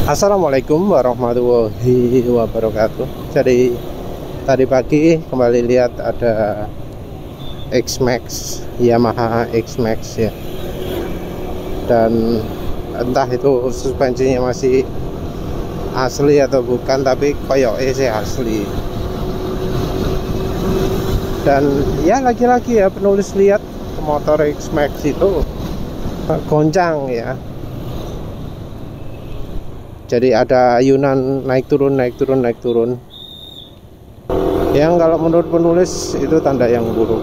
Assalamualaikum warahmatullahi wabarakatuh. Jadi tadi pagi kembali lihat ada X-Max, Yamaha X-Max ya. Dan entah itu suspensinya masih asli atau bukan, tapi koyoknya sih asli. Dan ya lagi-lagi ya penulis lihat motor X-Max itu goncang ya. Jadi ada ayunan naik turun. Yang kalau menurut penulis itu tanda yang buruk.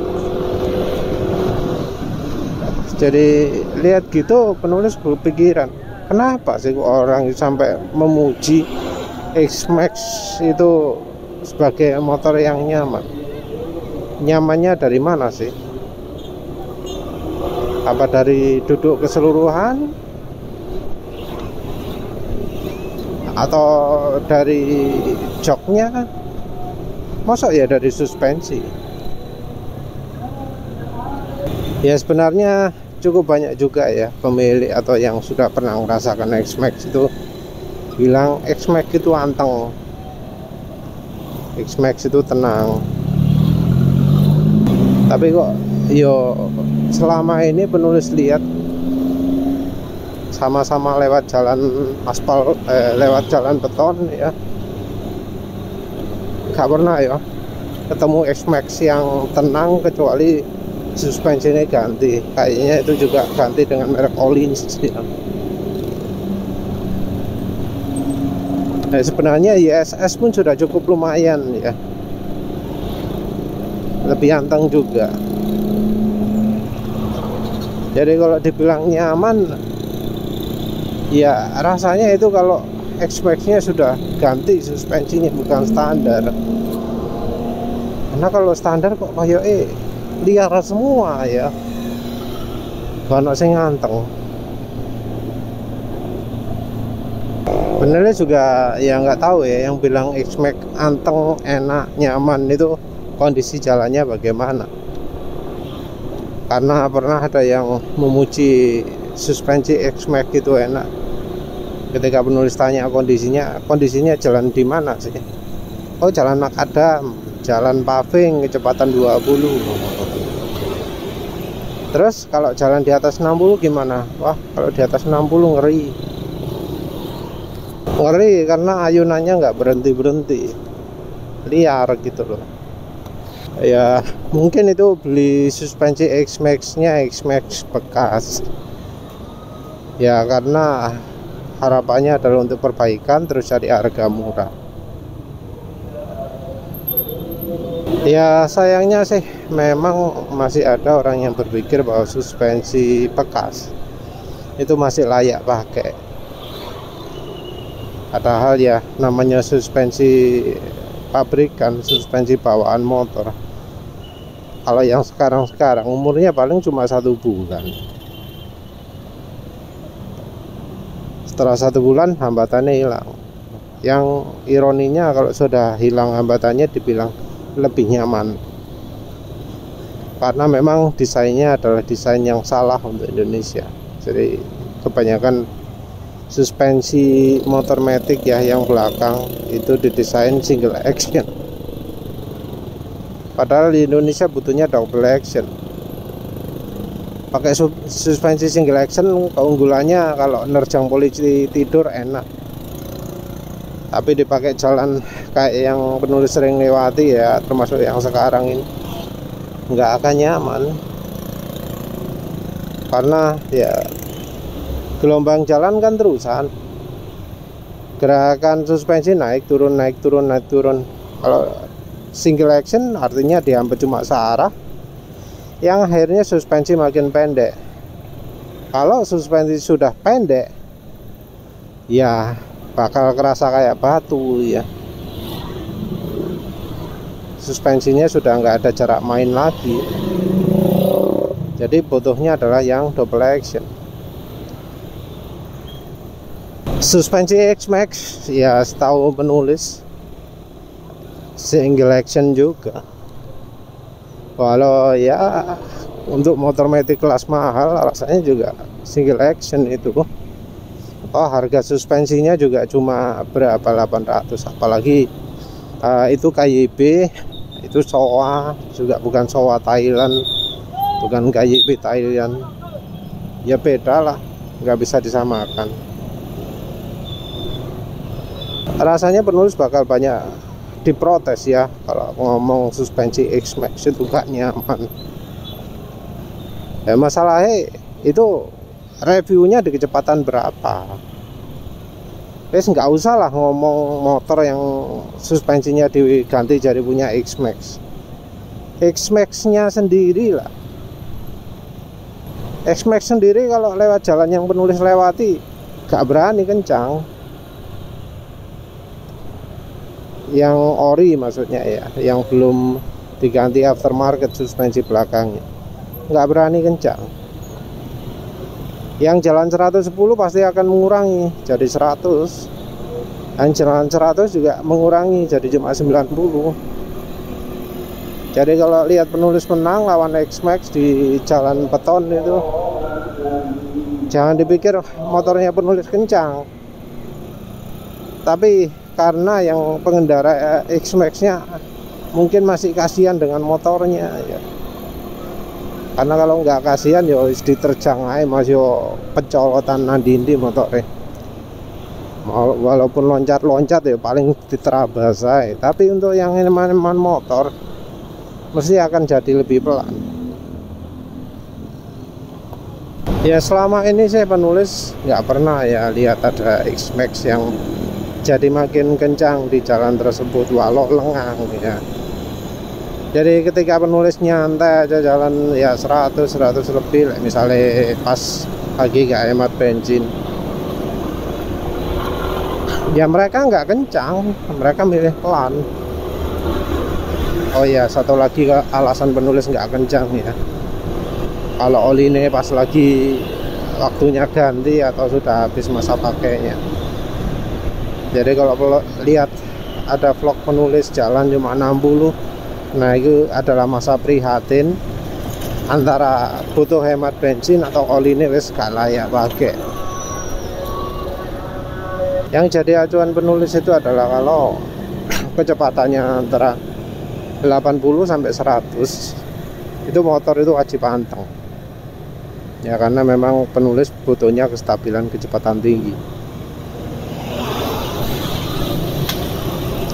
Jadi lihat gitu penulis berpikiran, kenapa sih orang sampai memuji X-Max itu sebagai motor yang nyaman? Nyamannya dari mana sih? Apa dari duduk keseluruhan? Atau dari joknya? Masa ya dari suspensi? Ya sebenarnya cukup banyak juga ya pemilik atau yang sudah pernah merasakan X-Max itu bilang X-Max itu anteng, X-Max itu tenang. Tapi kok yo selama ini penulis lihat sama-sama lewat jalan aspal, lewat jalan beton ya, gak pernah ya ketemu X-Max yang tenang kecuali suspensinya ganti. Kayaknya itu juga ganti dengan merek Ollins ya. Nah, sebenarnya ISS pun sudah cukup lumayan ya, lebih anteng juga. Jadi kalau dibilang nyaman, ya rasanya itu kalau X-Max-nya sudah ganti suspensinya, bukan standar. Karena kalau standar kok kayak liar semua ya, banyak sing nganteng. Benernya juga ya nggak tahu ya, yang bilang X-Max anteng, enak, nyaman itu kondisi jalannya bagaimana. Karena pernah ada yang memuji suspensi X-Max itu enak. Ketika penulis tanya kondisinya jalan di mana sih? Oh, jalan makadam, jalan paving kecepatan 20. Terus kalau jalan di atas 60 gimana? Wah, kalau di atas 60 ngeri karena ayunannya nggak berhenti, liar gitu loh. Ya mungkin itu beli suspensi X-Max-nya X-Max bekas ya, karena harapannya adalah untuk perbaikan terus cari harga murah. Ya sayangnya sih memang masih ada orang yang berpikir bahwa suspensi bekas itu masih layak pakai. Padahal ya namanya suspensi pabrikan, suspensi bawaan motor. Kalau yang sekarang umurnya paling cuma 1 bulan. Setelah 1 bulan hambatannya hilang. Yang ironinya kalau sudah hilang hambatannya dibilang lebih nyaman. Karena memang desainnya adalah desain yang salah untuk Indonesia. Jadi kebanyakan suspensi motor matic ya yang belakang itu didesain single action. Padahal di Indonesia butuhnya double action. Pakai suspensi single action keunggulannya kalau nerjang polisi tidur enak. Tapi dipakai jalan kayak yang penulis sering lewati ya, termasuk yang sekarang ini, nggak akan nyaman. Karena ya gelombang jalan kan terusan, gerakan suspensi naik turun. Kalau single action artinya dihampir cuma searah, yang akhirnya suspensi makin pendek. Kalau suspensi sudah pendek ya bakal kerasa kayak batu ya, suspensinya sudah nggak ada jarak main lagi. Jadi butuhnya adalah yang double action. Suspensi X-Max ya setahu penulis single action juga. Walau ya untuk motor matic kelas mahal rasanya juga single action itu Oh, harga suspensinya juga cuma berapa, 800. Apalagi itu KYB, itu Showa, juga bukan Showa Thailand, bukan KYB Thailand. Ya beda lah, nggak bisa disamakan. Rasanya penulis bakal banyak diprotes ya kalau ngomong suspensi X-Max itu gak nyaman. Ya masalahnya itu reviewnya di kecepatan berapa. Wes nggak usah lah ngomong motor yang suspensinya diganti jadi punya X-Max. X-Max-nya sendiri lah. X-Max sendiri kalau lewat jalan yang penulis lewati gak berani kencang. Yang ori maksudnya ya, yang belum diganti aftermarket suspensi belakangnya, nggak berani kencang. Yang jalan 110 pasti akan mengurangi jadi 100, dan jalan 100 juga mengurangi jadi cuma 90. Jadi kalau lihat penulis menang lawan X-Max di jalan beton itu, jangan dipikir motornya penulis kencang, tapi karena yang pengendara X-Max-nya mungkin masih kasihan dengan motornya ya. Karena kalau nggak kasihan ya diterjang aja masih pecolotan nandindi motornya. Walaupun loncat-loncat ya paling diterabas aja. Tapi untuk yang eman-eman motor mesti akan jadi lebih pelan. Ya selama ini saya penulis nggak pernah ya lihat ada X-Max yang jadi makin kencang di jalan tersebut walau lengang ya. Jadi ketika penulis nyantai aja jalan ya 100 lebih misalnya pas pagi gak hemat bensin, ya mereka nggak kencang, mereka milih pelan. Oh ya, satu lagi alasan penulis nggak kencang ya, kalau oli ini pas lagi waktunya ganti atau sudah habis masa pakainya. Jadi kalau lihat ada vlog penulis jalan cuma 60, nah itu adalah masa prihatin antara butuh hemat bensin atau oli ini wis gak layak pakai. Yang jadi acuan penulis itu adalah kalau kecepatannya antara 80 sampai 100, itu motor itu wajib anteng. Ya karena memang penulis butuhnya kestabilan kecepatan tinggi.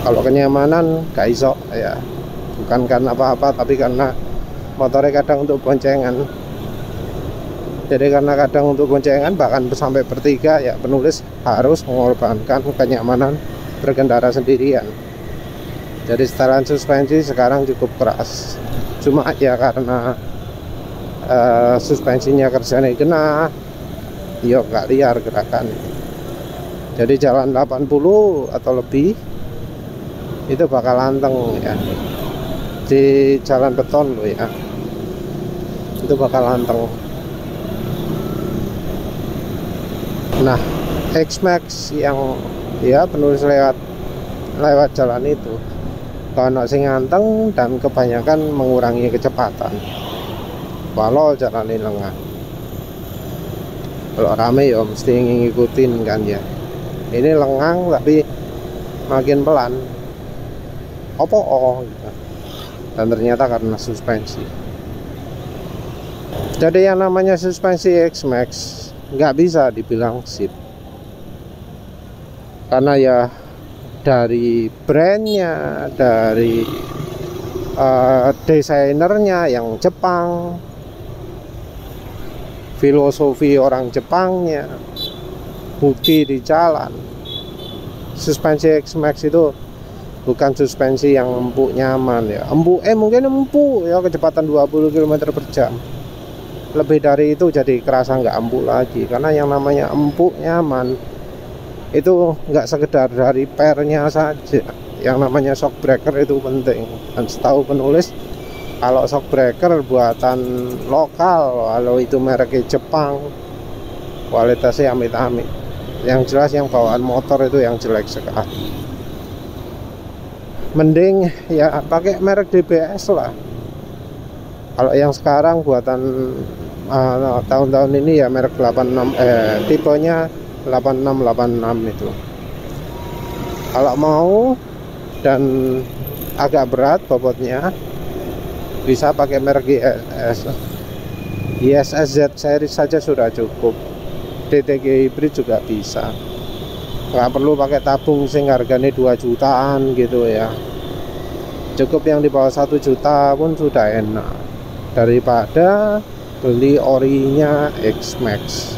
Kalau kenyamanan gak iso ya, bukan karena apa-apa tapi karena motornya kadang untuk boncengan. Jadi karena kadang untuk boncengan bahkan sampai bertiga ya, penulis harus mengorbankan kenyamanan berkendara sendirian. Jadi setelan suspensi sekarang cukup keras, cuma ya karena suspensinya kerjanya kena, ya gak liar gerakan. Jadi jalan 80 atau lebih itu bakal anteng ya, di jalan beton loh ya, itu bakal anteng. Nah X-Max yang ya penulis lewat jalan itu kalau sing anteng dan kebanyakan mengurangi kecepatan walau jalan ini lengah. Kalau rame ya mesti ngikutin kan ya, ini lengang tapi makin pelan gitu. Dan ternyata karena suspensi. Jadi yang namanya suspensi X-Max nggak bisa dibilang sip, karena ya dari brandnya, dari desainernya yang Jepang, filosofi orang Jepangnya, bukti di jalan. Suspensi X-Max itu bukan suspensi yang empuk nyaman ya. Mungkin empuk ya, kecepatan 20 km/jam. Lebih dari itu jadi kerasa nggak empuk lagi, karena yang namanya empuk nyaman itu nggak sekedar dari pernya saja. Yang namanya shock breaker itu penting. Dan setahu penulis kalau shock breaker buatan lokal, kalau itu mereknya Jepang, kualitasnya amit-amit. Yang jelas yang bawaan motor itu yang jelek sekali. Mending ya pakai merek DBS lah. Kalau yang sekarang buatan tahun-tahun ini ya merek 86 tipenya 8686 itu. Kalau mau dan agak berat bobotnya, bisa pakai merek ISS Z series saja sudah cukup. DTG hybrid juga bisa, nggak perlu pakai tabung sing harganya 2 jutaan gitu ya. Cukup yang di bawah 1 juta pun sudah enak daripada beli orinya X-Max.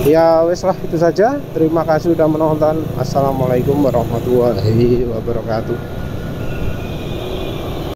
Ya wes lah, itu saja. Terima kasih sudah menonton. Assalamualaikum warahmatullahi wabarakatuh.